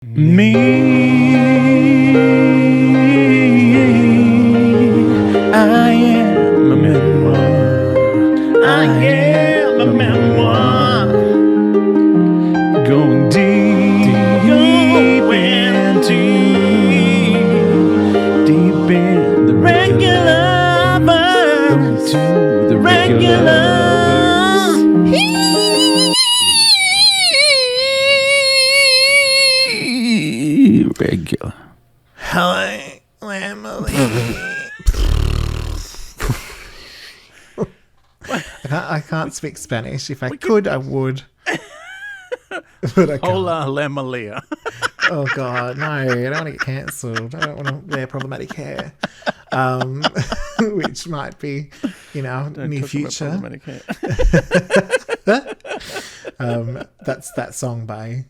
Me, I am a memoir. I am a memoir. Going deep in the regular verse. To the regular regular. Hello, Emily. I can't speak Spanish. If I could, I would. But I can't. Hola, la Malia. Oh, God, no. I don't want to get cancelled. I don't want to wear problematic hair. Which might be, near future. That's that song by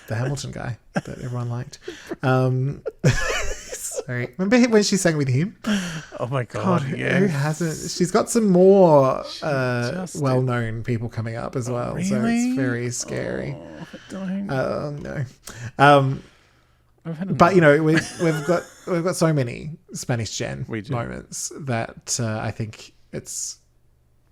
the Hamilton guy that everyone liked. Sorry. Remember when she sang with him? Oh my God, yeah. Who hasn't? She's got some more well-known people coming up as well. Really? So it's very scary. Oh, no. But we've got so many Spanish Gen moments that I think it's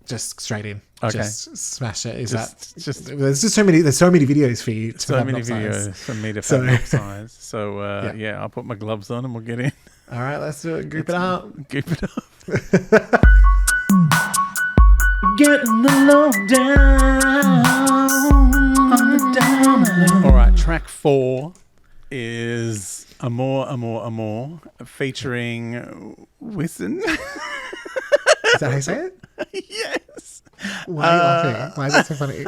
just straight in. Okay. Just smash it. There's there's so many videos for you to so many videos for me to find size. So I'll put my gloves on and we'll get in. All right, let's do it. Group it up. Getting the low down on the down. All right, track 4 is Amor, featuring Wisin. Is that how you say it? Yes. Why are you laughing? Why is it so funny?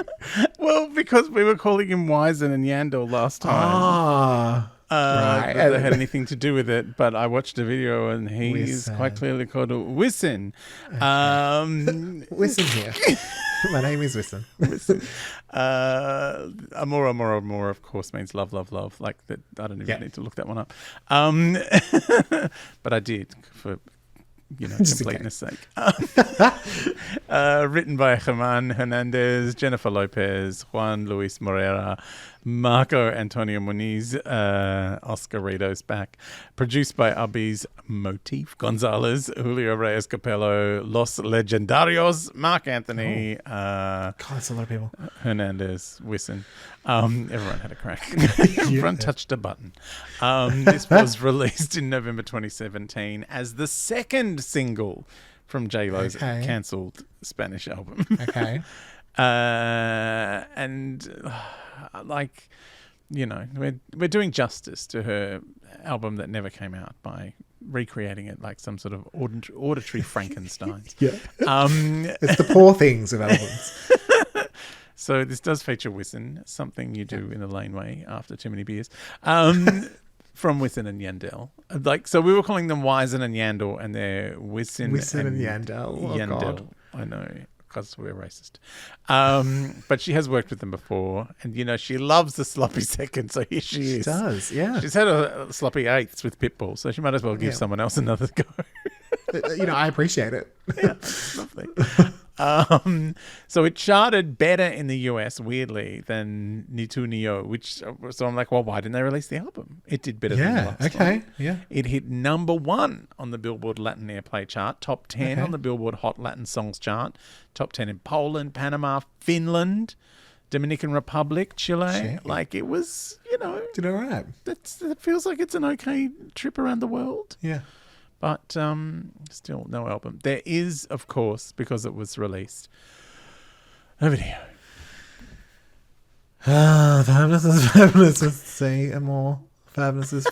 Well, because we were calling him Wizen and Yandel last time. Right. That had anything to do with it, but I watched a video and he's quite clearly called Wisin. Wisin here. My name is Wisin. Amor, of course, means love. Like that. I don't even need to look that one up. But I did for completeness sake. Written by Germán Hernandez, Jennifer Lopez, Juan Luis Moreira, Marco Antonio Muniz, Oscar Rido's back. Produced by Abis Motif Gonzalez, Julio Reyes Capello, Los Legendarios, Mark Anthony. God, that's a lot of people. Hernandez, Wisin. Everyone had a crack. Everyone touched a button. This was released in November 2017 as the second single from J-Lo's cancelled Spanish album. Okay. We're doing justice to her album that never came out by recreating it like some sort of auditory Frankenstein. Yeah. It's the poor things of albums. So this does feature Wisin, something you do in a laneway after too many beers. From Wisin and Yandel. So we were calling them Wisin and Yandel, and they're Wisin and Yandel. Oh, Yandel. God. I know, because we're racist. But she has worked with them before, and she loves the sloppy second, so here she is. She does, yeah. She's had a sloppy eighths with Pitbull, so she might as well give someone else another go. I appreciate it. Yeah, lovely. So it charted better in the US, weirdly, than Ni Tu Ni Yo, so I'm like, well, why didn't they release the album? It did better than the last one. Yeah. It hit number 1 on the Billboard Latin Airplay chart, top 10 on the Billboard Hot Latin Songs chart, top 10 in Poland, Panama, Finland, Dominican Republic, Chile. Like, it was, Did all right. It feels like it's an okay trip around the world. Yeah. But still no album. There is, of course, because it was released, a video. Fabulous is say a more fabulous is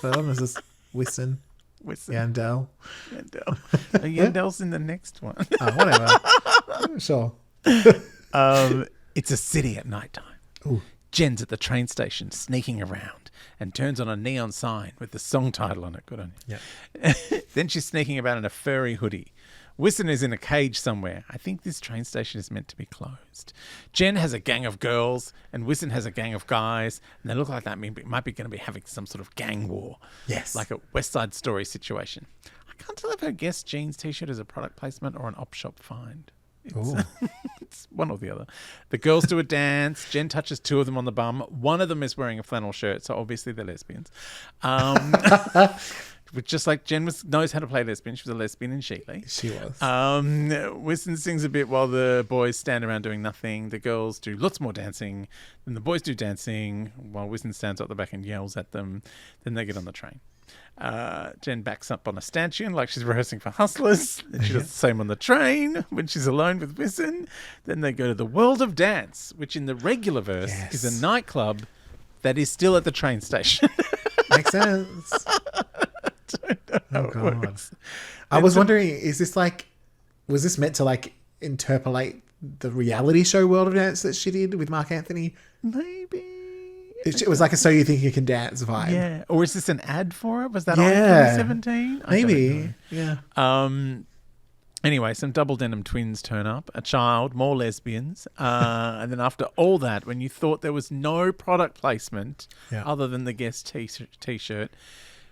Wisin. Yandel. Yandel's in the next one. Whatever. Sure. It's a city at nighttime. Ooh. Jen's at the train station sneaking around and turns on a neon sign with the song title on it. Good on you. Yeah. Then she's sneaking about in a furry hoodie. Wisin is in a cage somewhere. I think this train station is meant to be closed. Jen has a gang of girls and Wisin has a gang of guys, and they look like that might be going to be having some sort of gang war. Yes. Like a West Side Story situation. I can't tell if her Guess Jeans t-shirt is a product placement or an op shop find. It's one or the other. The girls do a dance. Jen touches two of them on the bum. One of them is wearing a flannel shirt, so obviously they're lesbians. Just like Jen knows how to play lesbian. She was a lesbian in Sheatley. She was. Whiston sings a bit while the boys stand around doing nothing. The girls do lots more dancing. Then the boys do dancing while Whiston stands up the back and yells at them. Then they get on the train. Jen backs up on a stanchion like she's rehearsing for Hustlers. Then she does the same on the train when she's alone with Whiston. Then they go to the World of Dance, which in the Regularverse is a nightclub that is still at the train station. Makes sense. Oh God. I was wondering, was this meant to like interpolate the reality show World of Dance that she did with Mark Anthony? Maybe. It was like a So You Think You Can Dance vibe. Yeah. Or is this an ad for it? Was that on 2017? Maybe. Yeah. Anyway, some double denim twins turn up, a child, more lesbians. And then after all that, when you thought there was no product placement other than the guest t-shirt,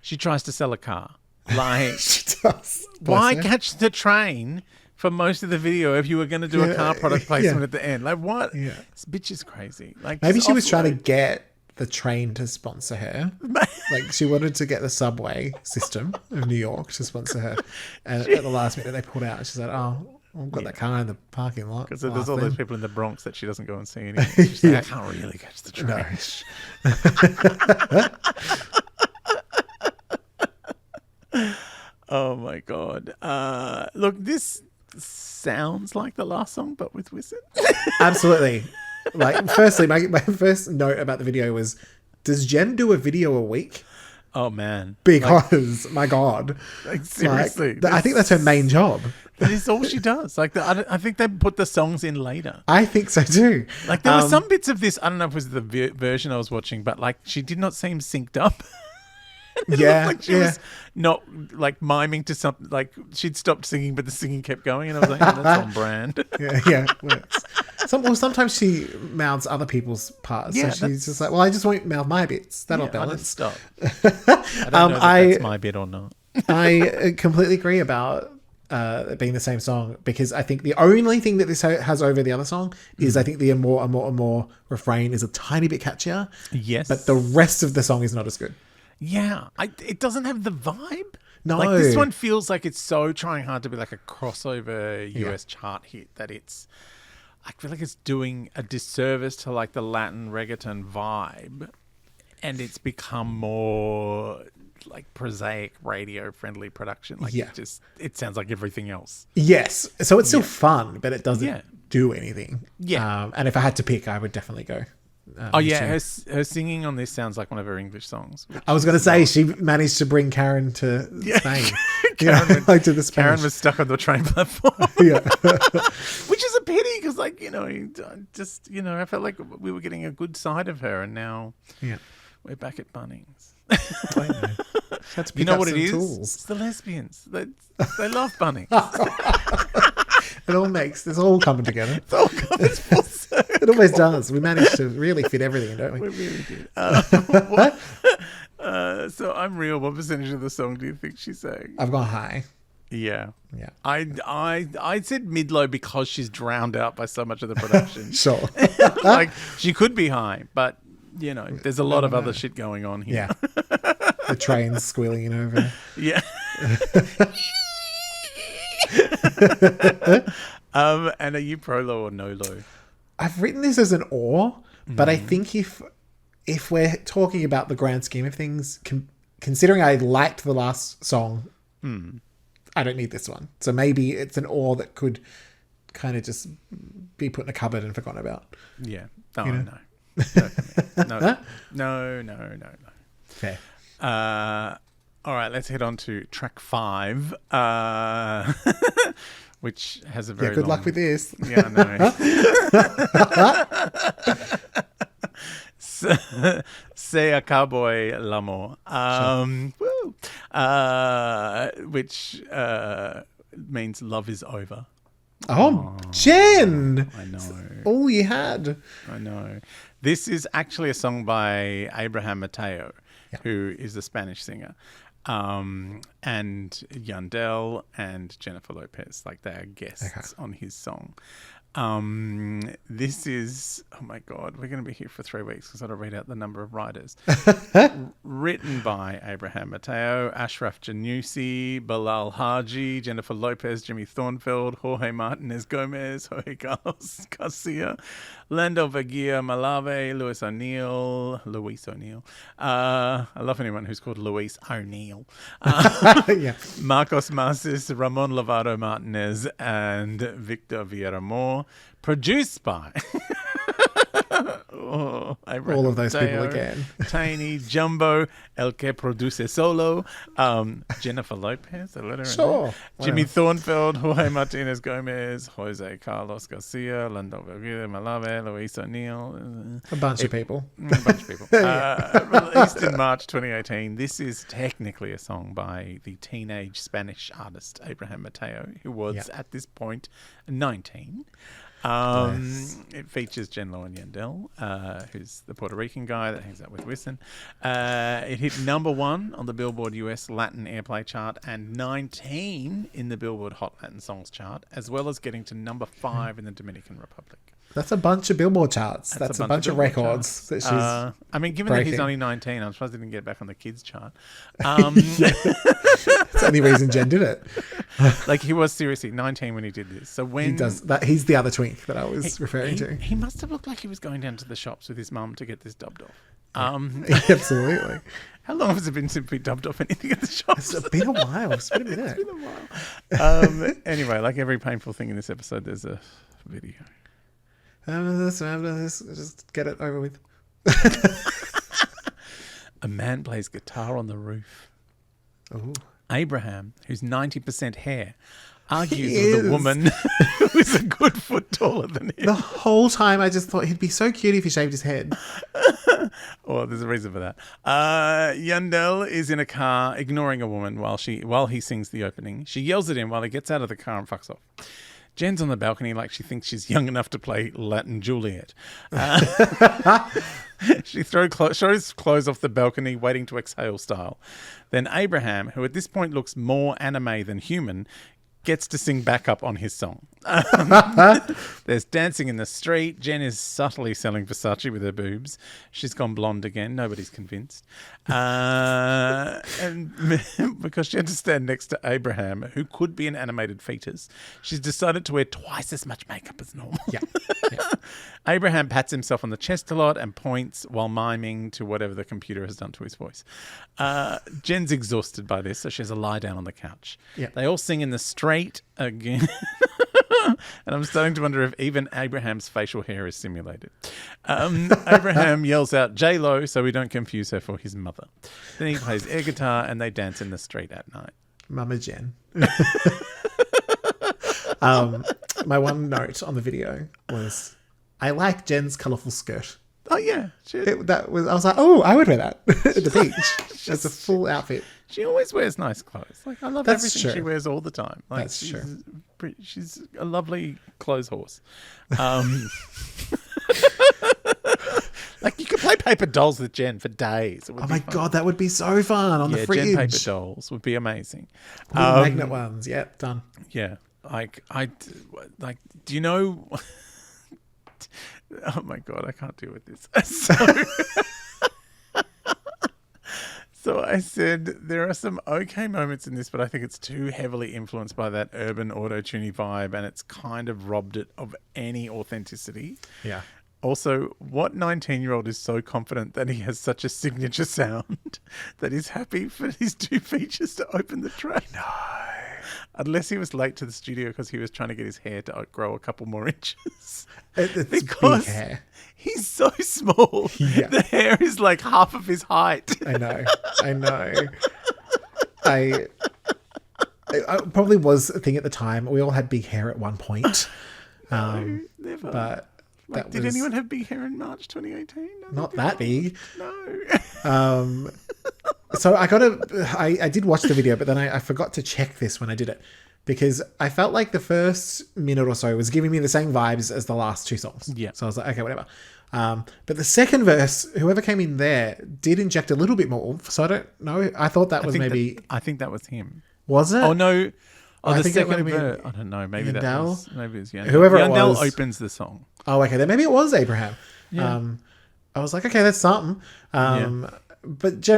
she tries to sell a car. Like, she does. Why catch the train for most of the video if you were going to do a car product placement at the end? Like, what? Yeah. This bitch is crazy. Like, maybe she was trying to get the train to sponsor her. Like, she wanted to get the subway system of New York to sponsor her. And at the last minute, they pulled out. She's like, oh, I've got that car in the parking lot. Because there's all those people in the Bronx that she doesn't go and see anymore. She's like, I can't really catch the train. No. Oh my God. Look, this sounds like the last song, but with Whiston. Absolutely. Like, firstly, my first note about the video was, does Jen do a video a week? Oh man. Because, my God. Like, seriously. I think that's her main job. That is all she does. Like, I think they put the songs in later. I think so too. Like, there were some bits of this, I don't know if it was the version I was watching, but like, she did not seem synced up. Like she was not like miming to something. Like, she'd stopped singing, but the singing kept going, and I was like, oh, that's on brand. Yeah, works. Sometimes she mouths other people's parts. Yeah, so she's just like, well, I just won't mouth my bits. That'll balance. Stop. I don't know if that's my bit or not. I completely agree about it being the same song, because I think the only thing that this has over the other song is I think the more refrain is a tiny bit catchier. Yes. But the rest of the song is not as good. Yeah, it doesn't have the vibe. No. Like, this one feels like it's so trying hard to be like a crossover US chart hit that I feel like it's doing a disservice to like the Latin reggaeton vibe, and it's become more like prosaic radio friendly production. Like, it sounds like everything else. Yes. So it's still fun, but it doesn't do anything. Yeah. And if I had to pick, I would definitely go. Her singing on this sounds like one of her English songs. I was going to say, she managed to bring Karen to Spain. To the Spanish. Karen was stuck on the train platform. Which is a pity, because like, I felt like we were getting a good side of her, and now we're back at Bunnings. You know what it is? Tools. It's the lesbians. They love Bunnings. It's all coming together. It's all coming full circle. It always does. We manage to really fit everything in, don't we? We really did. So I'm real. What percentage of the song do you think she sang? I've gone high. Yeah. Yeah. I said mid-low because she's drowned out by so much of the production. Sure. Like, she could be high, but there's a lot of other shit going on here. Yeah. The train's squealing in over. Yeah. And are you pro low or no low? I've written this as an or, but I think if we're talking about the grand scheme of things, considering I liked the last song, I don't need this one. So maybe it's an or that could kind of just be put in a cupboard and forgotten about. Yeah. Oh, no. No. Okay. All right, let's head on to track 5, which has a very good luck with this. Yeah, I know. Say a cowboy l'amour, which means love is over. Oh, Jen! I know. All you had. I know. This is actually a song by Abraham Mateo, who is a Spanish singer. and Yandel and Jennifer Lopez. Like, they are guests on his song. This is, oh my God, we're going to be here for 3 weeks because I've got to read out the number of writers. Written by Abraham Mateo, Ashraf Janusi, Bilal Haji, Jennifer Lopez, Jimmy Thornfeld, Jorge Martinez Gomez, Jorge Carlos Garcia, Lando Vagia Malave, Luis O'Neill. I love anyone who's called Luis O'Neill. Marcos Marcis, Ramon Lavado Martinez, and Victor Vieira Moore. Produced by all of those people again. Tiny, Jumbo, El Que Produce Solo, Jennifer Lopez, a letter sure. Jimmy Thornfeld, Jorge Martinez Gomez, Jose Carlos Garcia, Lando Verguera Malave, Luis O'Neill. A bunch of people. Released in March 2018. This is technically a song by the teenage Spanish artist Abraham Mateo, who was at this point 19. It features Jen-Lo and Yandel, who's the Puerto Rican guy that hangs out with Wisin. It hit number 1 on the Billboard US Latin Airplay chart and 19 in the Billboard Hot Latin Songs chart, as well as getting to number 5 in the Dominican Republic. That's a bunch of Billboard charts. That's a bunch of records that she's I mean, given that he's only 19, I'm surprised he didn't get back on the kids chart. That's the only reason Jen did it. Like, he was seriously 19 when he did this. So when he does that, he's the other twink that I was referring to. He must have looked like he was going down to the shops with his mum to get this dubbed off. Absolutely. How long has it been since we dubbed off anything at the shops? It's been a while. It's been a minute. It's been a while. Anyway, like every painful thing in this episode, there's a video. Just get it over with. A man plays guitar on the roof. Ooh. Abraham, who's 90% hair, argues with a woman who is a good foot taller than him. The whole time I just thought he'd be so cute if he shaved his head. Oh, there's a reason for that. Yandel is in a car ignoring a woman while he sings the opening. She yells at him while he gets out of the car and fucks off. Jen's on the balcony like she thinks she's young enough to play Latin Juliet. She throws clothes off the balcony, waiting to exhale style. Then Abraham, who at this point looks more anime than human, gets to sing backup on his song. There's dancing in the street. Jen is subtly selling Versace with her boobs. She's gone blonde again. Nobody's convinced. And because she had to stand next to Abraham, who could be an animated fetus, she's decided to wear twice as much makeup as normal. Yeah. Abraham pats himself on the chest a lot and points while miming to whatever the computer has done to his voice. Jen's exhausted by this, so she has a lie down on the couch. Yeah. They all sing in the straight again. And I'm starting to wonder if even Abraham's facial hair is simulated. Abraham yells out J-Lo so we don't confuse her for his mother. Then he plays air guitar and they dance in the street at night. Mama Jen. My one note on the video was, I like Jen's colourful skirt. Oh, yeah. I was like, oh, I would wear that at the beach. It's a full outfit. She always wears nice clothes. Like, I love everything she wears all the time. Like, That's true. She's a lovely clothes horse. Like, you could play paper dolls with Jen for days. Oh my God, that would be so fun on the fridge. Jen paper dolls would be amazing. Magnet ones. Yep, done. Yeah. Do you know... Oh my God, I can't deal with this. So I said there are some okay moments in this, but I think it's too heavily influenced by that urban auto-tuning vibe, and it's kind of robbed it of any authenticity. Yeah. Also, what 19-year-old is so confident that he has such a signature sound that he's happy for his 2 features to open the track? No. Unless he was late to the studio because he was trying to get his hair to grow a couple more inches. It's because big hair. He's so small. Yeah. The hair is like half of his height. I know. I probably was a thing at the time. We all had big hair at one point. No, never. But did anyone have big hair in March 2018? No, not that big. No. So I did watch the video, but then I forgot to check this when I did it, because I felt like the first minute or so was giving me the same vibes as the last 2 songs. Yeah. So I was like, okay, whatever. But the second verse, whoever came in there did inject a little bit more oomph. So I don't know. I thought that was maybe... I think that was him. Was it? Oh, no. Oh, I the think it might second have been verse. I don't know. Maybe that Yandel? was... Maybe it was Yandel. Whoever it Yandel was. opens the song. Oh, okay. Then maybe it was Abraham. Yeah. I was like, okay, that's something. But,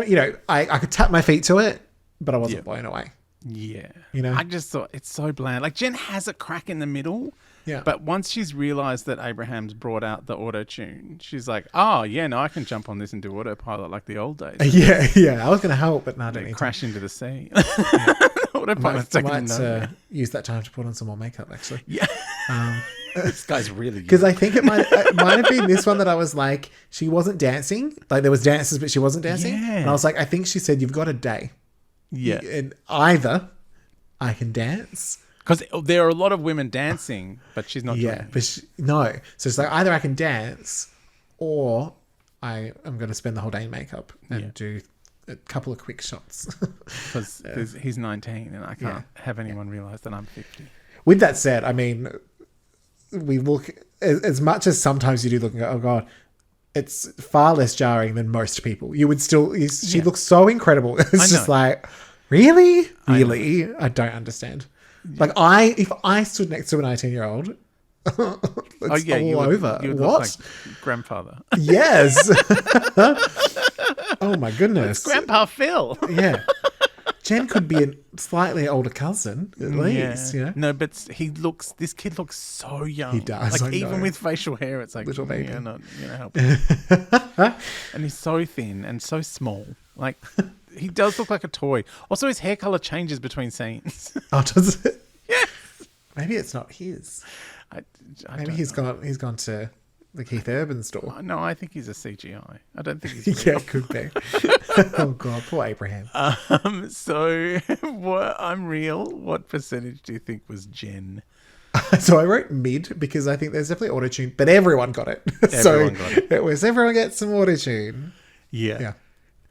I could tap my feet to it, but I wasn't blown away. Yeah. You know? I just thought it's so bland. Like, Jen has a crack in the middle. Yeah. But once she's realised that Abraham's brought out the auto-tune, she's like, oh, yeah, no, I can jump on this and do autopilot like the old days. Yeah. I was going to help, but no, I don't need to. Crash into the sea. I might use that time to put on some more makeup, actually. Yeah. This guy's really good. Because I think it might have been this one that I was like, she wasn't dancing. Like, there was dances, but she wasn't dancing. Yeah. And I was like, I think she said, you've got a day. Yeah. And either I can dance. Because there are a lot of women dancing, but she's not doing it. But no. So it's like, either I can dance or I am going to spend the whole day in makeup and do a couple of quick shots. Because he's 19 and I can't have anyone realise that I'm 50. With that said, I mean, we look, as much as sometimes you do look and go, oh God, it's far less jarring than most people. You would still, she looks so incredible. It's just like, really? Really? I don't understand. Yeah. Like if I stood next to a 19-year-old, it's all over. You would what? look like grandfather. Yes. Oh my goodness. It's Grandpa Phil. Yeah. Jen could be a slightly older cousin, at least. You know? No, but this kid looks so young. He does. Like, even with facial hair, it's like, little baby. Yeah, not help. And he's so thin and so small. Like, he does look like a toy. Also, his hair color changes between scenes. Oh, does it? Yes. Maybe it's not his. Maybe he's gone to the Keith Urban store. No, I think he's a CGI. I don't think he's real. Yeah, it could be. Oh God, poor Abraham. So I'm real. What percentage do you think was Jen? So I wrote mid because I think there's definitely auto-tune, but everyone got it. Everyone got it. It was everyone gets some auto-tune. Yeah.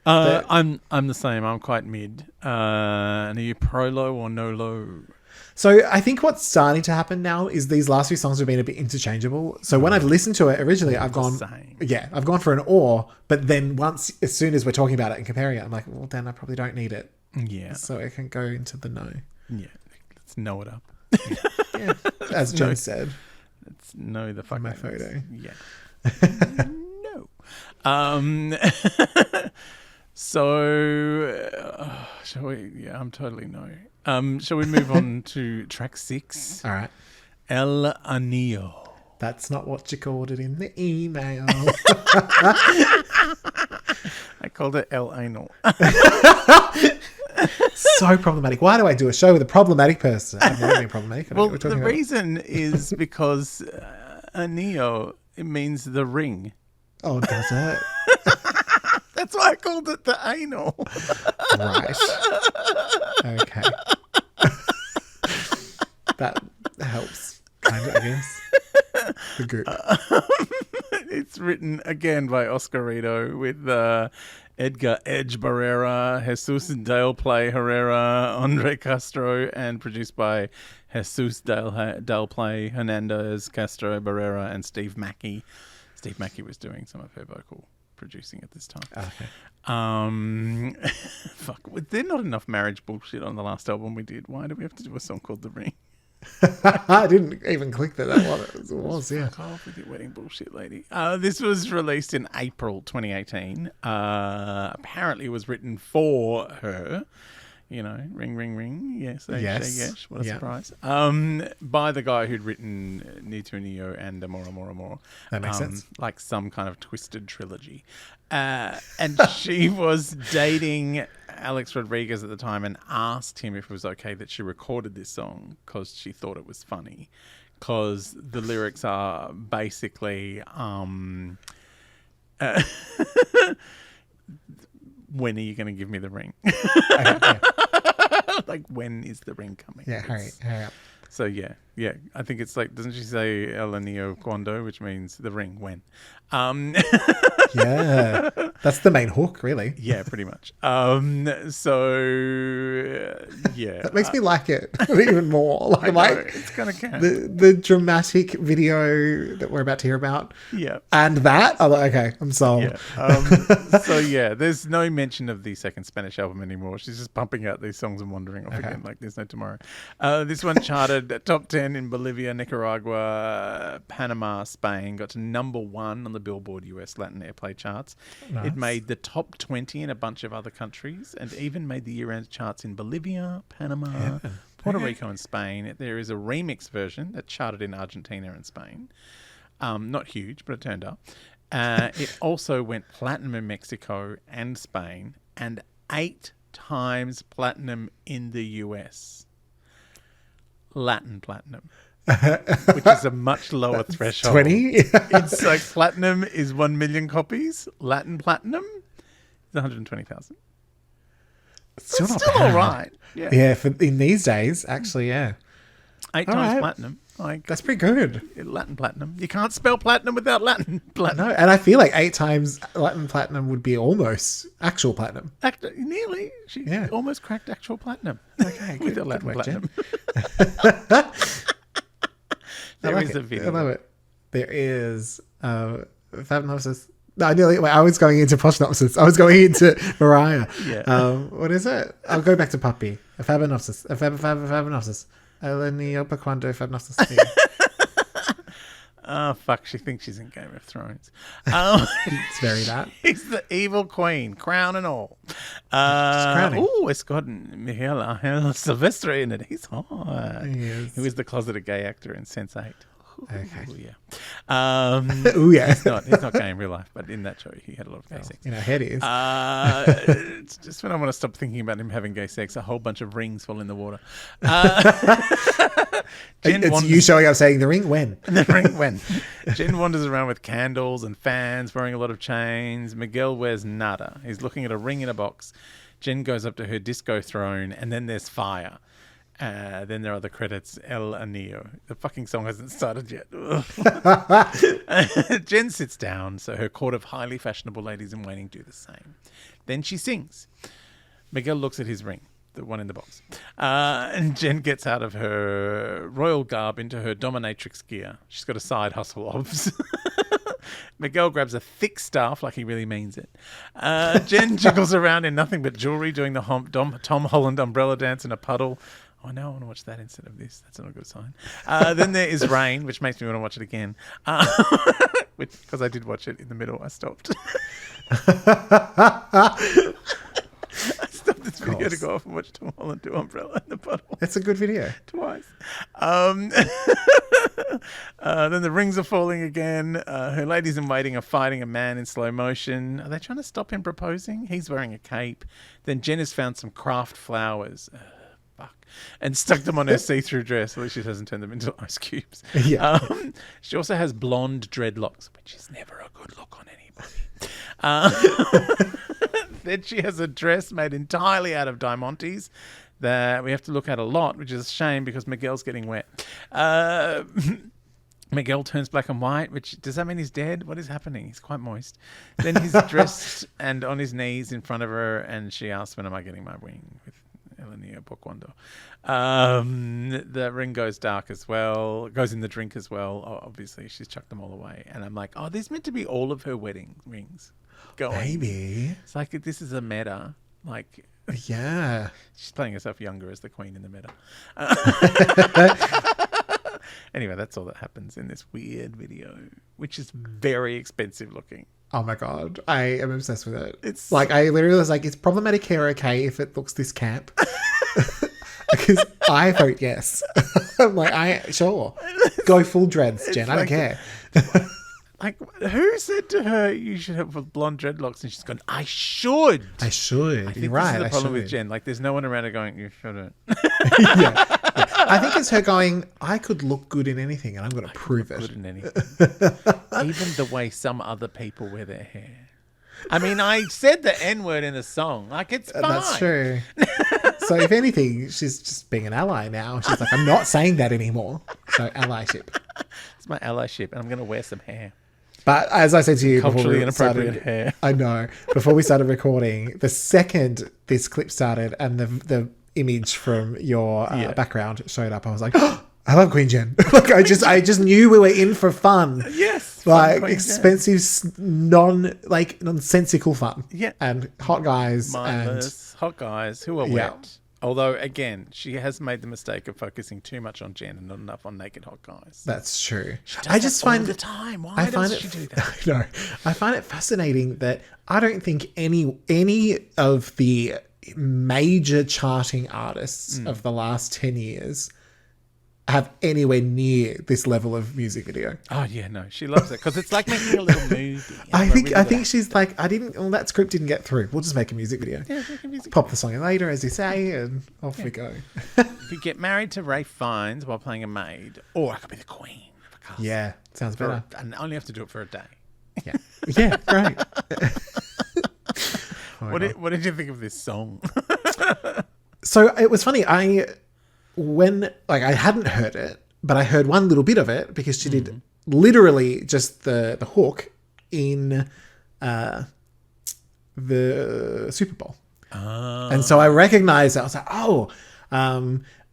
I'm the same. I'm quite mid. And are you pro low or no low? So I think what's starting to happen now is these last few songs have been a bit interchangeable. So when I've listened to it originally, I've gone for an or, but then as soon as we're talking about it and comparing it, I'm like, well, then I probably don't need it. Yeah. So it can go into the no. Yeah. Let's know it up. Yeah. As Jen said. Let's know the fuck my photo. Yeah. No. So shall we? Yeah, I'm totally no. Shall we move on to track 6? All right. El Anillo. That's not what you called it in the email. I called it El Anal. So problematic. Why do I do a show with a problematic person? I'm not being problematic. Well, the reason is because Anillo, it means the ring. Oh, does it? That's why I called it the anal. Right. Okay. That helps, kind of, I guess. The group. It's written again by Oscar Rito with Edgar Edge Barrera, Jesus Dale Play Herrera, Andre Castro, and produced by Jesus Dale Play, Hernandez, Castro, Barrera, and Steve Mackey. Steve Mackey was doing some of her vocal producing at this time. Okay. Fuck, there not enough marriage bullshit on the last album we did. Why do we have to do a song called The Ring? I didn't even click that was, yeah. Fuck off with your wedding bullshit, lady. This was released in April 2018. Apparently it was written for her. You know, ring, ring, ring. Yes, yes. What a surprise. By the guy who'd written Ni Tu Ni Yo and Amor, Amor, Amor. That makes sense. Like some kind of twisted trilogy. And she was dating Alex Rodriguez at the time and asked him if it was okay that she recorded this song because she thought it was funny. Because the lyrics are basically... when are you going to give me the ring? Like, when is the ring coming? Yeah, hurry up. So, yeah. I think it's like, doesn't she say El Anillo Cuando, which means the ring when? Yeah. That's the main hook, really. Yeah, pretty much. Yeah. That makes me like it even more. I know, it's kind of camp. the dramatic video that we're about to hear about. Yeah. And that, I'm like, okay, I'm sold. Yeah. There's no mention of the second Spanish album anymore. She's just pumping out these songs and wandering off again like there's no tomorrow. This one charted at top 10 in Bolivia, Nicaragua, Panama, Spain. Got to number 1 on the Billboard US Latin Airplay charts. Nice. It made the top 20 in a bunch of other countries and even made the year-end charts in Bolivia, Panama, Puerto Rico and Spain. There is a remix version that charted in Argentina and Spain. Not huge, but it turned up. It also went platinum in Mexico and Spain and 8 times platinum in the US. Latin platinum. Which is a much lower threshold. 20? It's like platinum is 1 million copies. Latin platinum is 120,000. Still It's not still bad. all right. Yeah. Yeah, in these days, actually, yeah. 8 All times right. platinum. Like That's pretty good. Latin platinum. You can't spell platinum without Latin platinum. No, and I feel like 8 times Latin platinum would be almost actual platinum. Nearly. She Yeah. almost cracked actual platinum. Okay, With good the Latin work, platinum. I There like is it. a video. I love it. There is Fabnopsis. No, I nearly. Wait, I was going into Poshnopsis. I was going into Mariah. Yeah. What is it? I'll go back to Puppy. A Fabinopsis. A Fabinopsis. Eleniopa quando Fabinopsis. Oh, fuck. She thinks she's in Game of Thrones. It's very that. He's the evil queen, crown and all. crowning. Oh, it's got Miguel Angel Silvestre in it. He's hot. He is. He was the closeted gay actor in Sense8. Okay. Ooh, yeah. Ooh, yeah. He's not gay in real life, but in that show, he had a lot of gay sex. In our head is. It's just when I want to stop thinking about him having gay sex, a whole bunch of rings fall in the water. Jen It's wanders- you showing up saying the ring when? the ring when Jen wanders around with candles and fans, wearing a lot of chains. Miguel wears nada. He's looking at a ring in a box. Jen goes up to her disco throne, and then there's fire. Then there are the credits, El Anillo. The fucking song hasn't started yet. Jen sits down, so her court of highly fashionable ladies in waiting do the same. Then she sings. Miguel looks at his ring, the one in the box. And Jen gets out of her royal garb into her dominatrix gear. She's got a side hustle obs. Miguel grabs a thick staff like he really means it. Jen jiggles around in nothing but jewelry, doing the Tom Holland umbrella dance in a puddle. Oh, now I want to watch that instead of this. That's not a good sign. Then there is rain, which makes me want to watch it again. Because I did watch it in the middle. I stopped. I stopped this video to go off and watch Tom Holland do umbrella in the puddle. It's a good video. Twice. Then the rings are falling again. Her ladies in waiting are fighting a man in slow motion. Are they trying to stop him proposing? He's wearing a cape. Then Jen has found some craft flowers. And stuck them on her see-through dress. At least she doesn't turn them into ice cubes. Yeah. She also has blonde dreadlocks, which is never a good look on anybody. Then she has a dress made entirely out of diamantes that we have to look at a lot, which is a shame because Miguel's getting wet. Miguel turns black and white, which does that mean he's dead? What is happening? He's quite moist. Then he's dressed and on his knees in front of her, and she asks, "When am I getting my wing?" With Elenio Pocuando. The ring goes dark as well. Goes in the drink as well. Oh, obviously, she's chucked them all away. And I'm like, oh, this meant to be all of her wedding rings going. Maybe. It's like this is a meta. Like, Yeah. she's playing herself younger as the queen in the meta. Anyway, that's all that happens in this weird video, which is very expensive looking. Oh my god, I am obsessed with it. It's like, I literally was like, it's problematic hair okay if it looks this camp? Because I vote yes. I'm like, sure. Go full dreads, Jen. I don't care. Like, who said to her you should have blonde dreadlocks? And she's gone, I should. I should. I think You're right. this is the problem I with should. Jen. Like, there's no one around her going, you shouldn't. Yeah. I think it's her going, I could look good in anything and I'm going to prove Good it. in anything. Even the way some other people wear their hair. I mean, I said the N word in the song. Like, it's fine. That's true. So if anything, she's just being an ally now. She's like, I'm not saying that anymore. So allyship. It's my allyship, and I'm going to wear some hair. But as I said to you before Culturally we inappropriate started, hair. I know, before we started recording, the second this clip started and the image from your background showed up, I was like, oh, I love Queen Jen. Like I just knew we were in for fun. Yes. Like expensive, nonsensical fun. Yeah. And hot guys. Mindless, hot guys who are wet. Although, again, she has made the mistake of focusing too much on Jen and not enough on naked hot guys. That's true. I just find all the time. Why does she do that? I know. I find it fascinating that I don't think any of the major charting artists of the last 10 years have anywhere near this level of music video. Oh yeah, no, she loves it because it's like making a little movie. I think she's like, that script didn't get through. We'll just make a music video. Yeah, make a music Pop the song in later, as you say, and off we go. If you get married to Ray Fiennes while playing a maid, or I could be the queen of a castle. Yeah, sounds better. And only have to do it for a day. Yeah, yeah, great. What did you think of this song? So it was funny. I hadn't heard it, but I heard one little bit of it because she did literally just the hook in the Super Bowl. And so I recognized that. I was like, oh.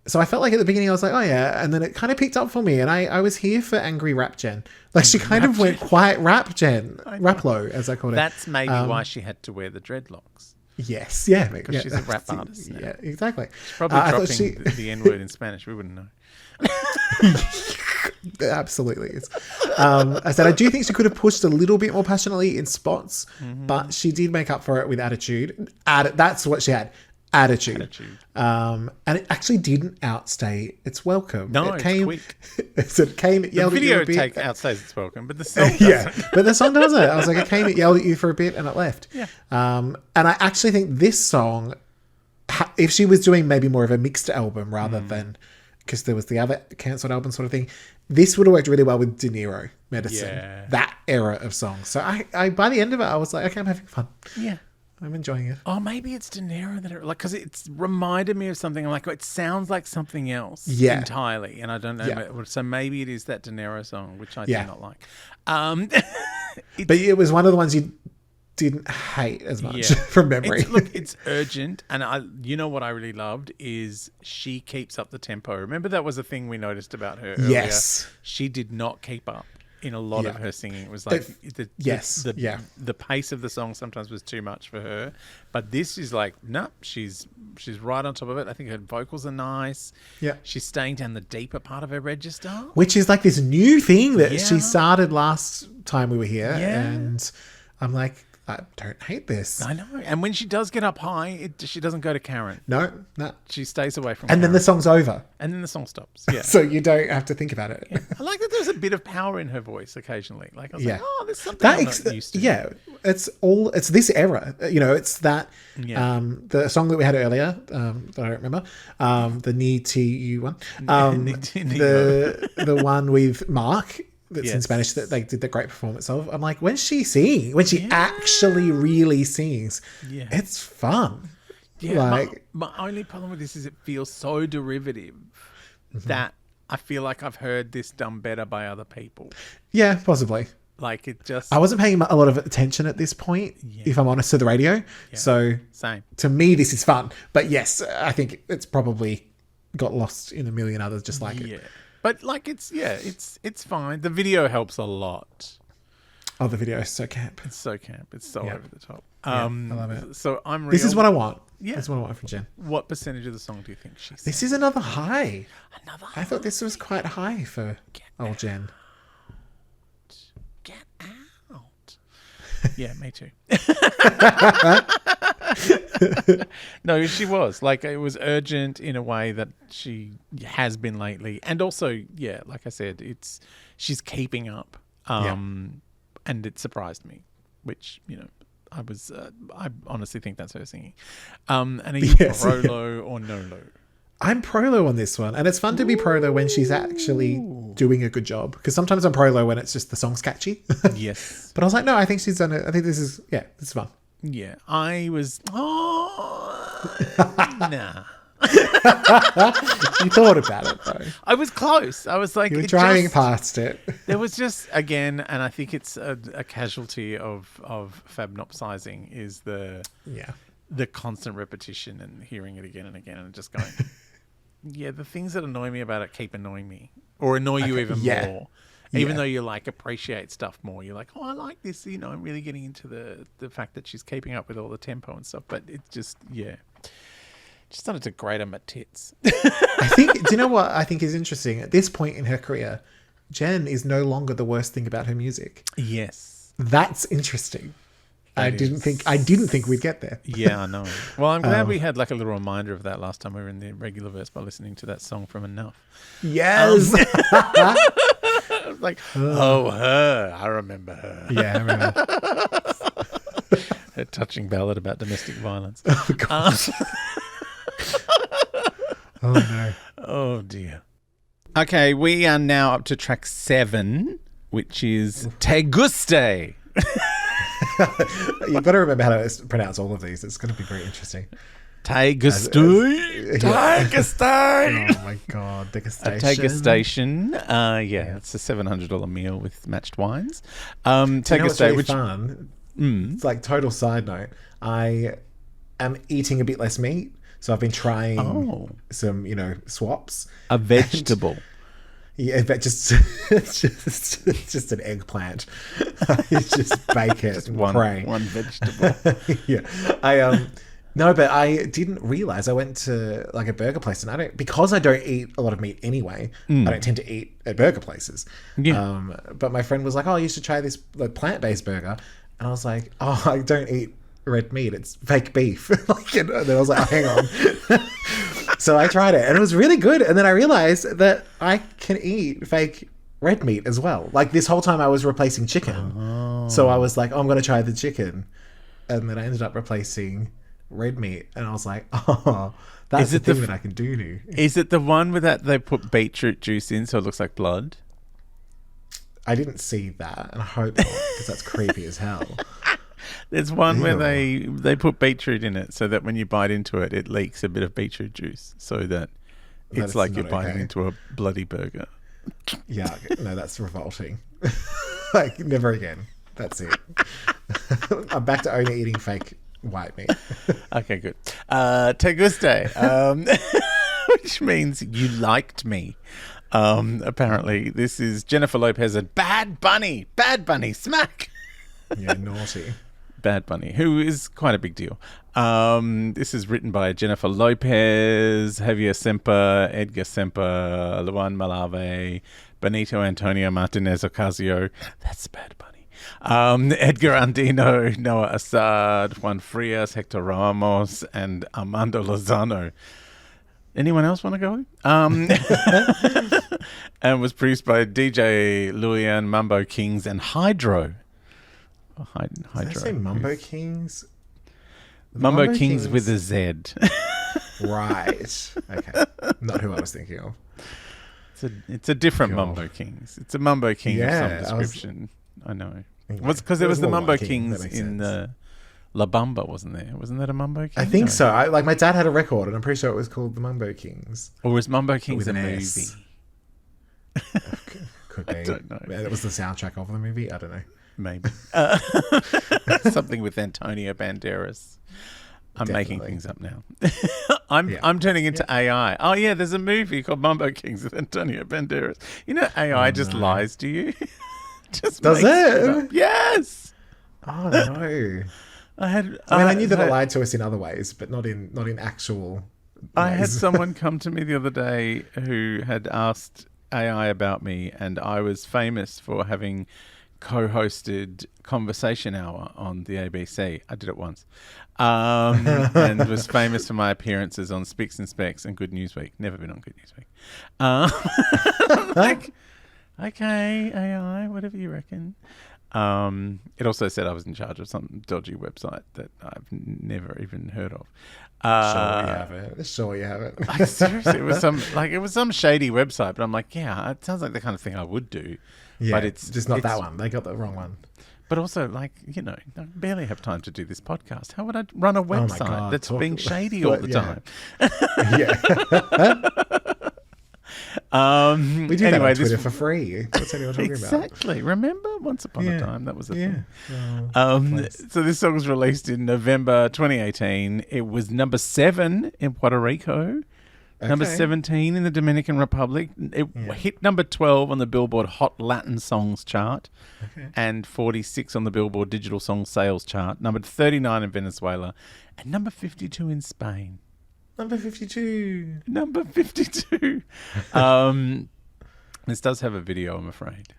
So I felt like at the beginning I was like, oh yeah. And then it kind of picked up for me. And I was here for angry rap Jen. Like she kind of went quite rap Jen. Rap low, as I called it. That's maybe why she had to wear the dreadlocks. Yes, yeah. Because she's a rap artist now. Yeah, exactly. She's probably dropping the N-word in Spanish. We wouldn't know. Absolutely is. I said I do think she could have pushed a little bit more passionately in spots, but she did make up for it with attitude. That's what she had. Attitude. And it actually didn't outstay its welcome. No, it came quick. So it came, it yelled the video at you a bit. outstays its welcome, but the song doesn't. Yeah, but the song doesn't. I was like, it came, it yelled at you for a bit and it left. Yeah. And I actually think this song, if she was doing maybe more of a mixed album rather than, because there was the other cancelled album sort of thing, this would have worked really well with De Niro, Medicine, that era of songs. So I by the end of it, I was like, okay, I'm having fun. Yeah. I'm enjoying it. Oh, maybe it's De Niro that because it's reminded me of something. I'm like, it sounds like something else entirely, and I don't know. Yeah. So maybe it is that De Niro song, which I do not like. But it was one of the ones you didn't hate as much from memory. It's urgent, and you know what I really loved is she keeps up the tempo. Remember that was a thing we noticed about her earlier? Yes. She did not keep up. In a lot of her singing, it was like the pace of the song sometimes was too much for her, but this is like she's right on top of it. I think her vocals are nice. Yeah, she's staying down the deeper part of her register, which is like this new thing that she started last time we were here, and I'm like, I don't hate this. I know. And when she does get up high, she doesn't go to Karen. No. She stays away from Karen. And then the song's over. And then the song stops. Yeah. So you don't have to think about it. Yeah. I like that there's a bit of power in her voice occasionally. Like, I was like, oh, there's something I'm not used to. Yeah. It's this era. You know, it's that, the song that we had earlier, that I don't remember, the Ni Ti You one, the one with Mark, that's in Spanish that they did the great performance of. I'm like, when she actually really sings, it's fun. Yeah, like, my only problem with this is it feels so derivative that I feel like I've heard this done better by other people. Yeah, possibly. Like it just... I wasn't paying a lot of attention at this point, if I'm honest, to the radio. Yeah. So same. To me, this is fun. But yes, I think it's probably got lost in a million others just like it. But like it's fine. The video helps a lot. Oh, the video is so camp. It's so camp. It's so over the top. I love it. So This is what I want. Yeah. This is what I want from Jen. What percentage of the song do you think she sang? This is another high. Another high? I thought this was quite high for old Jen. Get out. Yeah, me too. No, she was. Like, it was urgent in a way that she has been lately. And also, like I said, she's keeping up. And it surprised me, which, I honestly think that's her singing. And are you pro-low or no-low? I'm pro-low on this one. And it's fun to be pro-low when she's actually doing a good job. Because sometimes I'm pro-low when it's just the song's catchy. Yes. But I was like, no, I think she's done it. I think this is fun. Yeah, I was. Nah. You thought about it though. I was close. I was like, You were driving past it. There was just, again, and I think it's a casualty of fabnopsizing is the constant repetition and hearing it again and again and just going, yeah, the things that annoy me about it keep annoying me or annoy you even more. Even though you like appreciate stuff more, you're like, oh, I like this. You know, I'm really getting into the fact that she's keeping up with all the tempo and stuff. But it's just, just started to grate on my tits. I think. Do you know what I think is interesting? At this point in her career, Jen is no longer the worst thing about her music. Yes, that's interesting. I didn't think we'd get there. Yeah, I know. Well, I'm glad we had like a little reminder of that last time we were in the Regularverse by listening to that song from Enough. Yes. Like, her. I remember her. Yeah, I remember. A touching ballad about domestic violence. Oh, God. Oh, no. Oh, dear. Okay, we are now up to track 7, which is Te Guste. You've got to remember how to pronounce all of these. It's going to be very interesting. Te Guste. Te Guste. Oh my God, degustation. A Degustation. It's a $700 meal with matched wines. Te Guste, really fun. It's like total side note. I am eating a bit less meat, so I've been trying some, swaps. A vegetable. But just just an eggplant. You just bake it just and pray. One vegetable. No, but I didn't realize I went to like a burger place, and because I don't eat a lot of meat anyway. I don't tend to eat at burger places. Yeah. But my friend was like, "Oh, you should try this plant-based burger," and I was like, "Oh, I don't eat red meat. It's fake beef." And then I was like, "Oh, hang on." So I tried it, and it was really good. And then I realized that I can eat fake red meat as well. Like this whole time, I was replacing chicken. So I was like, "Oh, I'm going to try the chicken," and then I ended up replacing red meat, and I was like, "Oh, that's the thing that I can do now." Is it the one where that they put beetroot juice in so it looks like blood? I didn't see that, and I hope not, because that's creepy as hell. There's one where they put beetroot in it so that when you bite into it, it leaks a bit of beetroot juice so that it's like you're biting into a bloody burger. Yeah, no, that's revolting. Like, never again. That's it. I'm back to only eating fake white meat. Okay, good. Te guste, which means you liked me. Apparently, this is Jennifer Lopez and Bad Bunny. Bad Bunny, smack. Yeah, naughty. Bad Bunny, who is quite a big deal. This is written by Jennifer Lopez, Javier Semper, Edgar Semper, Luan Malave, Benito Antonio Martinez Ocasio. That's Bad Bunny. Edgar Andino, Noah Assad, Juan Frias, Hector Ramos, and Armando Lozano. Anyone else want to go? And was produced by DJ Luian, Mambo Kings, and Hydro. Hydro. Did I say Mambo Kings? Mambo Kings with a Z. Right. Okay. Not who I was thinking of. It's a different Mambo Kings. It's a Mambo King of some description. I know. Anyway, was because there was the Mambo Kings in La Bamba, wasn't there? Wasn't that a Mambo King? I think so. My dad had a record, and I'm pretty sure it was called the Mambo Kings. Or was Mambo Kings a movie? Could be. I don't know. It was the soundtrack of the movie. I don't know. Maybe. Something with Antonio Banderas. I'm making things up now. I'm turning into AI. Oh, yeah, there's a movie called Mambo Kings with Antonio Banderas. You know, AI just lies to you. Just does it? Yes. Oh, no. I knew that it lied to us in other ways, but not in actual ways. I had someone come to me the other day who had asked AI about me, and I was famous for having co-hosted Conversation Hour on the ABC. I did it once. And was famous for my appearances on Speaks and Specs and Good News Week. Never been on Good News Week. Like, okay, AI, whatever you reckon. It also said I was in charge of some dodgy website that I've never even heard of. Sure you haven't. Like, seriously, it was some shady website, but I'm like, yeah, it sounds like the kind of thing I would do. Yeah, but it's just not that one. They got the wrong one. But also, like, I barely have time to do this podcast. How would I run a website God, that's being shady all the time? We do anyway, that on Twitter for free. What's anyone talking about? Exactly. Remember? Once upon a time, that was a thing. Nice. So this song was released in November 2018. It was number 7 in Puerto Rico. Number 17 in the Dominican Republic. It hit number 12 on the Billboard Hot Latin Songs chart and 46 on the Billboard Digital Song Sales chart. Number 39 in Venezuela and number 52 in Spain. Number 52. Number 52. This does have a video, I'm afraid.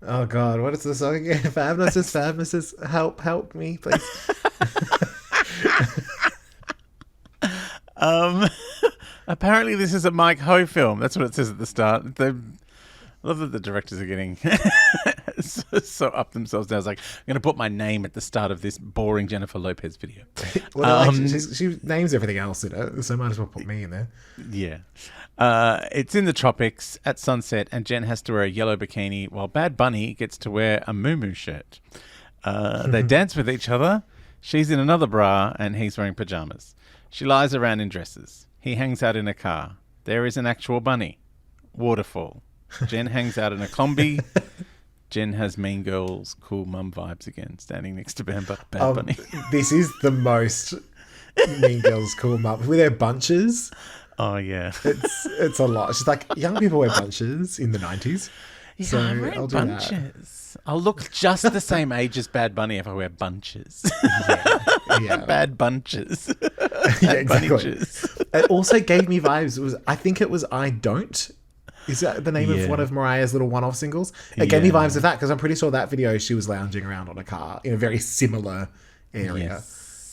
Oh, God. What is the song again? Fabness, help me, please. Apparently this is a Mike Ho film. That's what it says at the start. I love that the directors are getting so up themselves now. I was like, I'm going to put my name at the start of this boring Jennifer Lopez video. Well, she names everything else in it, so might as well put me in there. Yeah. It's in the tropics at sunset, and Jen has to wear a yellow bikini while Bad Bunny gets to wear a muumuu shirt. They dance with each other. She's in another bra, and he's wearing pajamas. She lies around in dresses. He hangs out in a car. There is an actual bunny. Waterfall. Jen hangs out in a combi. Jen has Mean Girls, cool mum vibes again, standing next to Bad Bunny. This is the most Mean Girls cool mum. With their bunches. Oh, yeah. It's a lot. She's like, young people wear bunches in the 90s. Yeah, so I'm wearing I'll do bunches. I'll look just the same age as Bad Bunny if I wear bunches. Yeah. Bad bunches. Yeah, exactly. Bunches. It also gave me vibes. I think it was I Don't. Is that the name of one of Mariah's little one-off singles? It gave me vibes of that because I'm pretty sure that video she was lounging around on a car in a very similar area. Yes.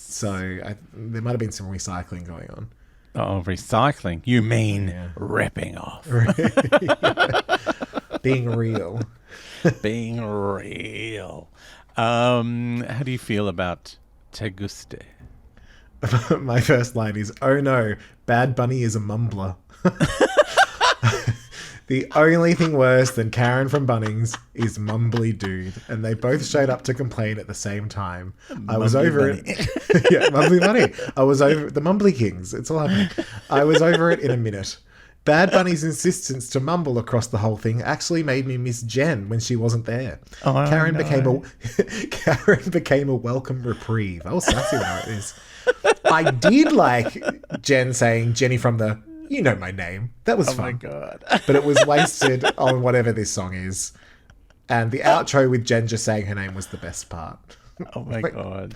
So there might have been some recycling going on. Oh, recycling. You mean ripping off. Being real. Being real. How do you feel about Te Guste? My first line is, oh no, Bad Bunny is a mumbler. The only thing worse than Karen from Bunnings is Mumbly Dude. And they both showed up to complain at the same time. I was over it. Yeah, Mumbly Bunny. I was over the Mumbly Kings. It's all happening. I was over it in a minute. Bad Bunny's insistence to mumble across the whole thing actually made me miss Jen when she wasn't there. Oh, Karen became a welcome reprieve. I was sassy when I wrote this. I did like Jen saying Jenny from the You Know My Name. That was fun. Oh my God. But it was wasted on whatever this song is. And the outro with Jen just saying her name was the best part. Oh my God.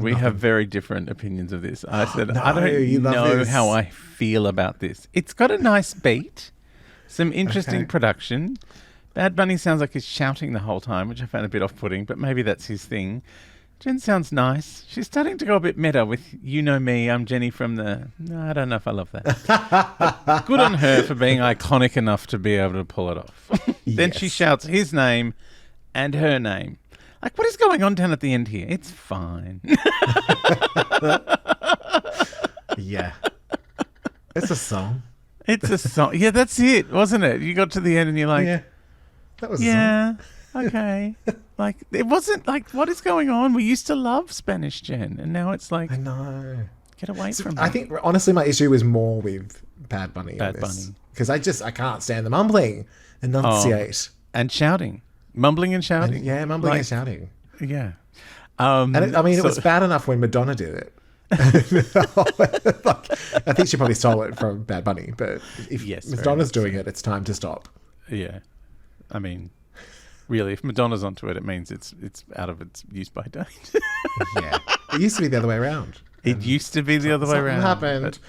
We have very different opinions of this. I said, I don't know how I feel about this. It's got a nice beat, some interesting production. Bad Bunny sounds like he's shouting the whole time, which I found a bit off-putting, but maybe that's his thing. Jen sounds nice. She's starting to go a bit meta with You Know Me, I'm Jenny from the... No, I don't know if I love that. Good on her for being iconic enough to be able to pull it off. Then she shouts his name and her name. Like, what is going on down at the end here? It's fine. Yeah. It's a song. It's a song. Yeah, that's it, wasn't it? You got to the end and you're like... Yeah, that was a song. Okay. Like, it wasn't like, what is going on? We used to love Spanish Jen, and now it's like... I know. Get away from me. I think, honestly, my issue was more with Bad Bunny. Bad Bunny. Because I can't stand the mumbling. Enunciate. And shouting. Mumbling and shouting. Mumbling and shouting. Yeah. It was bad enough when Madonna did it. I think she probably stole it from Bad Bunny, but if Madonna's doing it, it's time to stop. Yeah. I mean, really, if Madonna's onto it, it means it's out of its use by date. Yeah. It used to be the other way around. It used to be the other way around. Happened.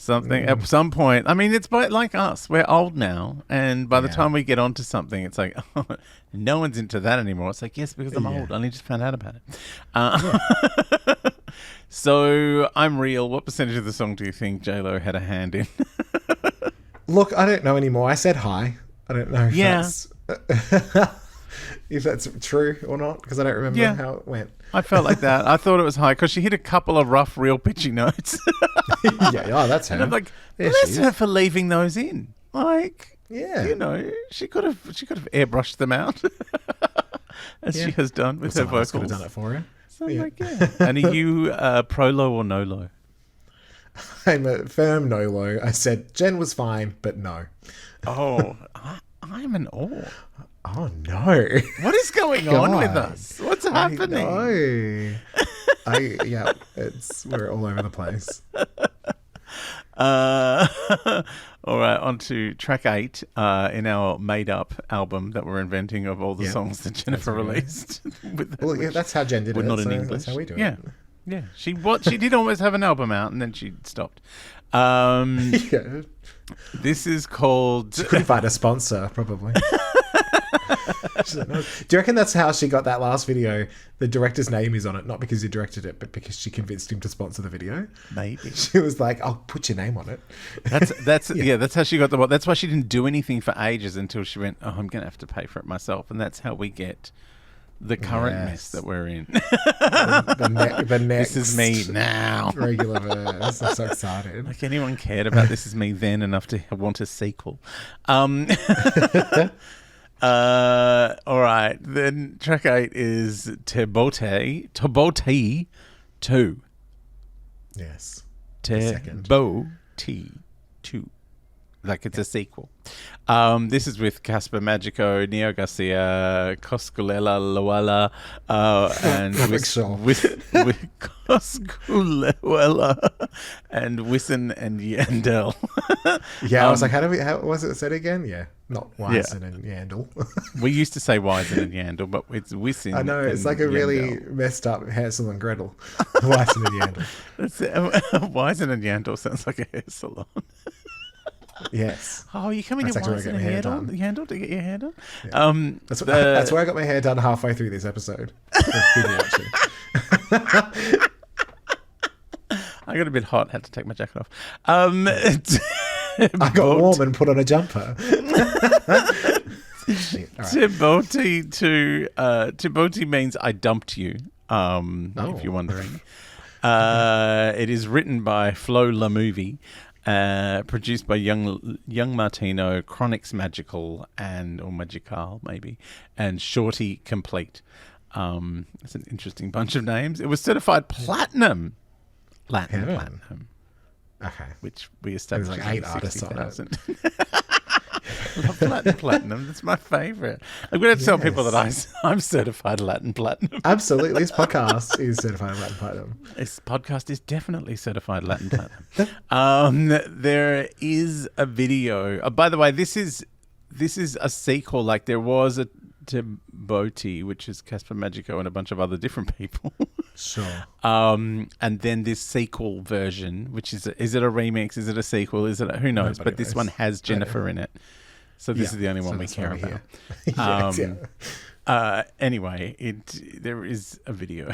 At some point, I mean, it's like us. We're old now, and by the time we get onto something, it's like, oh, no one's into that anymore. It's like, yes, because I'm old. I only just found out about it. So, I'm Real. What percentage of the song do you think J-Lo had a hand in? Look, I don't know anymore. I said hi. I don't know if that's true or not, because I don't remember how it went. I felt like that. I thought it was high because she hit a couple of rough, real pitchy notes. That's her. And I'm like, bless her for leaving those in. Like, Yeah. You know, she could have airbrushed them out, as she has done with her Someone else vocals. could have done it for her. So I'm like, yeah. And are you pro low or no low? I'm a firm no low. I said Jen was fine, but no. Oh, I'm an all. Oh no! What is going on with us? What's happening? We're all over the place. All right, on to track 8 in our made-up album that we're inventing of all the songs that Jennifer released. That's how Jen did it. Not in English. That's how we do it. Yeah. She did almost have an album out, and then she stopped. This is called. She couldn't find a sponsor, probably. Like, no. Do you reckon that's how she got that last video? The director's name is on it, not because he directed it, but because she convinced him to sponsor the video. Maybe she was like, "I'll put your name on it." That's how she got the. That's why she didn't do anything for ages until she went, "Oh, I'm going to have to pay for it myself," and that's how we get the current mess that we're in. the next. This is me now. Regularverse. I'm so excited. Like anyone cared about This Is Me then enough to want a sequel. All right. Then track 8 is Tebote 2. Yes. Tebote 2. Like it's a sequel. This is with Casper Magico, Neo Garcia, Cosculela Luella, and with Cosculela and Wissen and Yandel. I was like, how was it said again? Yeah, not Wissen and Yandel. We used to say Wissen and Yandel, but it's Wissen. I know, it's like a really messed up Hansel and Gretel. Wissen and Yandel. Wissen and Yandel sounds like a hair salon. Yes. Oh, you coming to Wissen and Yandel to get your hair done? Yeah. That's where I got my hair done halfway through this episode. I got a bit hot, had to take my jacket off. I got warm and put on a jumper. Tebote means I dumped you, if you're wondering. It is written by Flo LaMovie, produced by Young Martino, Chronix Magical, or Magical maybe, and Shorty Complete. It's an interesting bunch of names. It was certified platinum. Latin platinum. Okay. Which we established like 8 artists on it. Latin platinum. That's my favourite. I'm going to tell people that I'm certified Latin platinum. Absolutely. This podcast is certified Latin platinum. This podcast is definitely certified Latin platinum. There is a video. By the way, this is a sequel. Like there was a Tebote, which is Casper Magico and a bunch of other different people. Sure. And then this sequel version, which is it a remix? Is it a sequel? Is it who knows? But this one has Jennifer in it. So this is the only one we care about. Anyway, there is a video.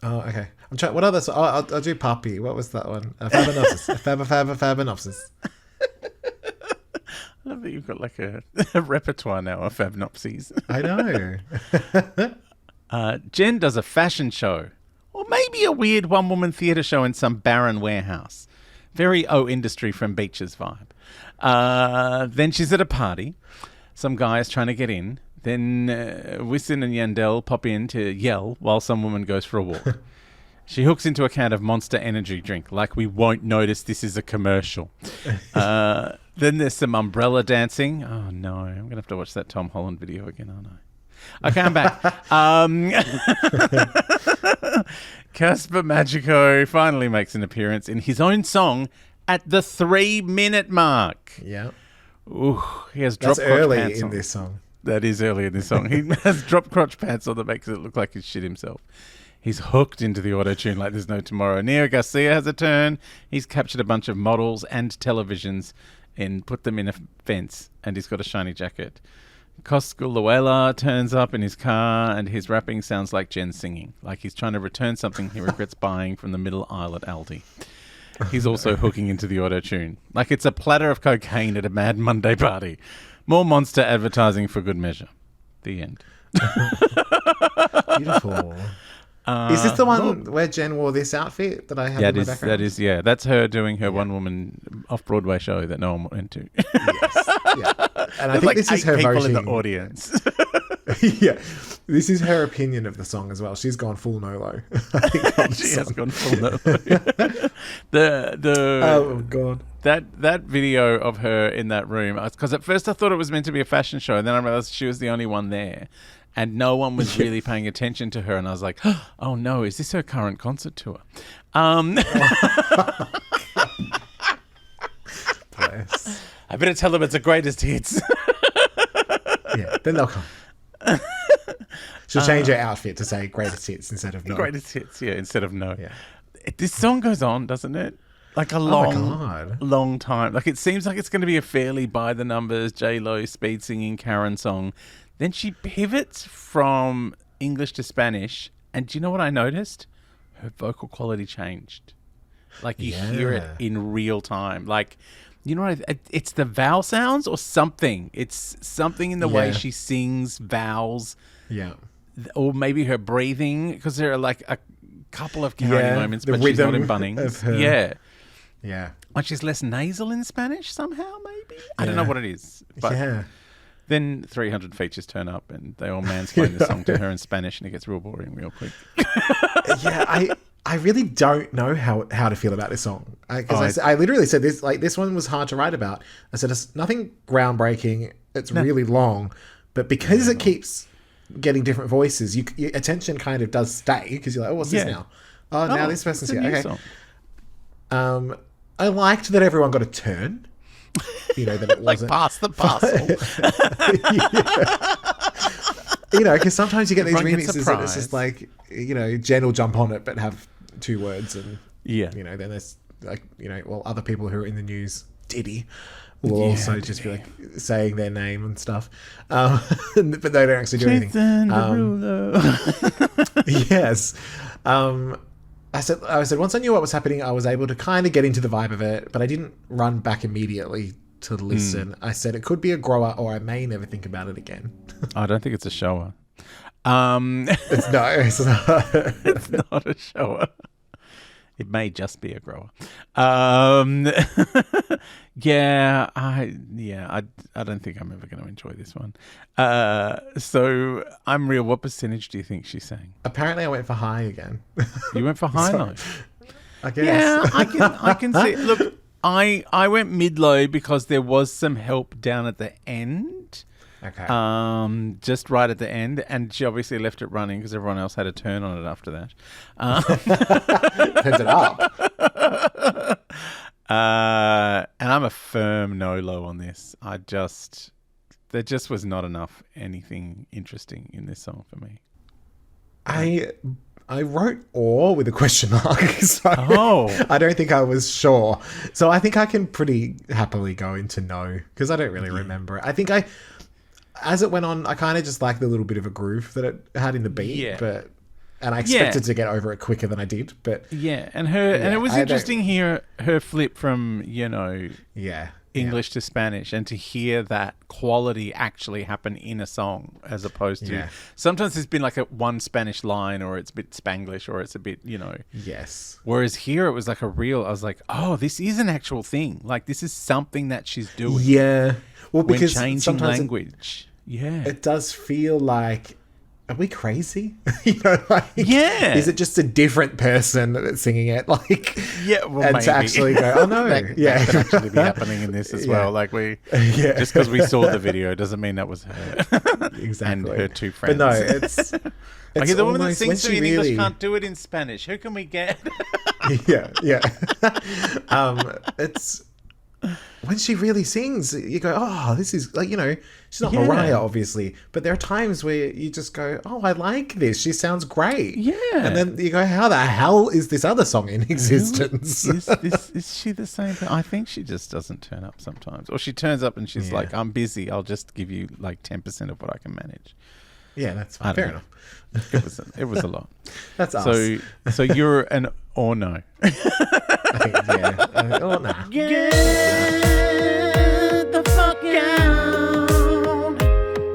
Oh, okay. I'm trying. What other? I'll do Puppy. What was that one? Fabinopsis. I love that you've got like a repertoire now of Fabnopsies. I know. Jen does a fashion show, or maybe a weird one-woman theatre show in some barren warehouse. Very industry from Beaches vibe. Then she's at a party. Some guy is trying to get in. Then Wissen and Yandel pop in to yell while some woman goes for a walk. She hooks into a can of Monster Energy drink, like we won't notice this is a commercial. Then there's some umbrella dancing. Oh, no. I'm going to have to watch that Tom Holland video again, aren't I? Okay, I'm back. Casper Magico finally makes an appearance in his own song at the 3-minute mark. Yeah. Ooh, he has drop crotch early pants in on. this song. That is early in this song. He has drop crotch pants on that makes it look like he's shit himself. He's hooked into the auto-tune like there's no tomorrow. Neo Garcia has a turn. He's captured a bunch of models and televisions and put them in a fence, and he's got a shiny jacket. Cosculela turns up in his car, and his rapping sounds like Jen singing, like he's trying to return something he regrets buying from the middle aisle at Aldi. He's also hooking into the auto-tune, like it's a platter of cocaine at a Mad Monday party. More Monster advertising for good measure. The end. Beautiful. Is this the one where Jen wore this outfit that I have in my background? That is, yeah. That's her doing her one-woman off-Broadway show that no one went to. Yes. Yeah. And I There's think this is her people voting. in the audience. Yeah. This is her opinion of the song as well. She's gone full Nolo. I think, on the She has song. gone full no. the Oh, God. that video of her in that room, because at first I thought it was meant to be a fashion show, and then I realized she was the only one there, and no one was really paying attention to her, and I was like, oh no, is this her current concert tour? Bless. I better tell them it's a greatest hits. Yeah, then they'll come. She'll change her outfit to say greatest hits instead of no. Greatest hits, yeah, instead of no. Yeah. This song goes on, doesn't it? Like a my God. long time. Like it seems like it's going to be a fairly by the numbers J-Lo speed singing Karen song. Then she pivots from English to Spanish, and do you know what I noticed? Her vocal quality changed. Like you hear it in real time. Like, you know what? It's the vowel sounds or something. It's something in the way she sings vowels. Yeah. Or maybe her breathing, because there are like a couple of Karen moments, the but she's not rhythm in Bunnings. of her. Yeah. Yeah. Like she's less nasal in Spanish somehow, maybe? I don't know what it is. But then 300 features turn up and they all mansplain the song to her in Spanish, and it gets real boring real quick. I really don't know how to feel about this song. Because I literally said this, like, this one was hard to write about. I said, it's nothing groundbreaking. It's really long. But because it keeps getting different voices, your attention kind of does stay, because you're like, oh, what's this now? Oh, now this person's here. Okay. Song. I liked that everyone got a turn. You know, that it Like wasn't... pass the parcel. You know, because sometimes you get these Everyone gets a remixes and it's prize. just like, you know, Jen will jump on it but have 2 words, and Yeah. you know, then there's like, you know, well, other people who are in the news, Diddy, will also just be like saying their name and stuff, but they don't actually do anything. Yes. I said once I knew what was happening, I was able to kind of get into the vibe of it, but I didn't run back immediately to listen. I said it could be a grower, or I may never think about it again. I don't think it's a shower. It's not. It's not a shower. It may just be a grower. I don't think I'm ever going to enjoy this one. So I'm real. What percentage do you think she sang? Apparently, I went for high again. You went for high note. I guess. Yeah, I can see. Look, I went mid low because there was some help down at the end. Okay. Just right at the end, and she obviously left it running because everyone else had a turn on it after that. Turns it up. And I'm a firm no low on this. There just was not enough anything interesting in this song for me. I wrote or with a question mark, so I don't think I was sure. So I think I can pretty happily go into no, because I don't really remember it. I think as it went on, I kind of just liked the little bit of a groove that it had in the beat, and I expected to get over it quicker than I did. But and it was interesting here her flip from English to Spanish, and to hear that quality actually happen in a song, as opposed to sometimes there's been like one Spanish line, or it's a bit Spanglish, or it's a bit, Yes. Whereas here it was like I was like, oh, this is an actual thing. Like this is something that she's doing. Yeah. Well, when because changing sometimes language. It does feel like, are we crazy? Is it just a different person that's singing it? Like, well, and maybe. to actually go, oh no, that could actually be happening in this as well. Like just because we saw the video doesn't mean that was her. Exactly. And her 2 friends. But no, it's the woman that sings when to she in really... English can't do it in Spanish. Who can we get? It's when she really sings, you go, oh, this is like, she's not Mariah, obviously, but there are times where you just go, oh, I like this. She sounds great. Yeah. And then you go, how the hell is this other song in existence? Is she the same thing? I think she just doesn't turn up sometimes. Or she turns up and she's like, I'm busy. I'll just give you like 10% of what I can manage. Yeah, that's fine. Fair enough. It was a lot. That's us. So you're an or no. I think, or nah. Get the fuck out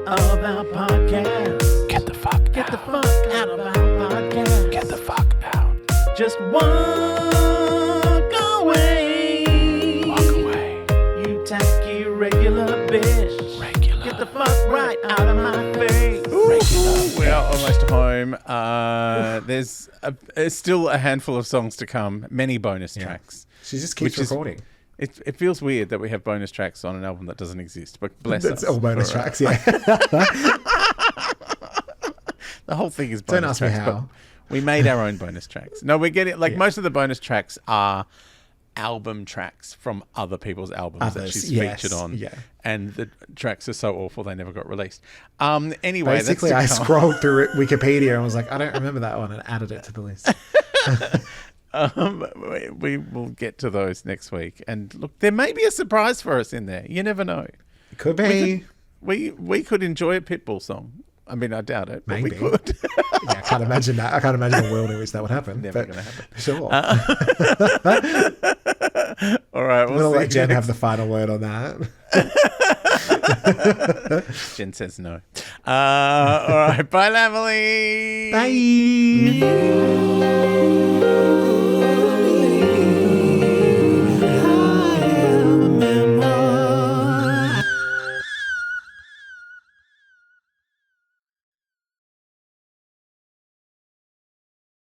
of our podcast. Get the fuck out of our podcast. Get the fuck out. Just walk away. You tacky regular bitch. home. There's still a handful of songs to come, many bonus tracks. She just keeps recording. It feels weird that we have bonus tracks on an album that doesn't exist, but bless us. It's all bonus tracks, yeah. The whole thing is bonus Don't ask tracks. me how. We made our own bonus tracks. No, we're getting most of the bonus tracks are album tracks from other people's albums that she's featured on. Yeah. And the tracks are so awful they never got released. Anyway, basically I scrolled through Wikipedia and was like, I don't remember that one, and added it to the list. We will get to those next week. And look, there may be a surprise for us in there. You never know. It could be. We could enjoy a Pitbull song. I mean, I doubt it, but Maybe. we could. Yeah, I can't imagine that. I can't imagine a world in which that would happen. Never going to happen. Sure. All right. We'll let Jen have the final word on that. Jen says no. All right. Bye, Lamely. Bye.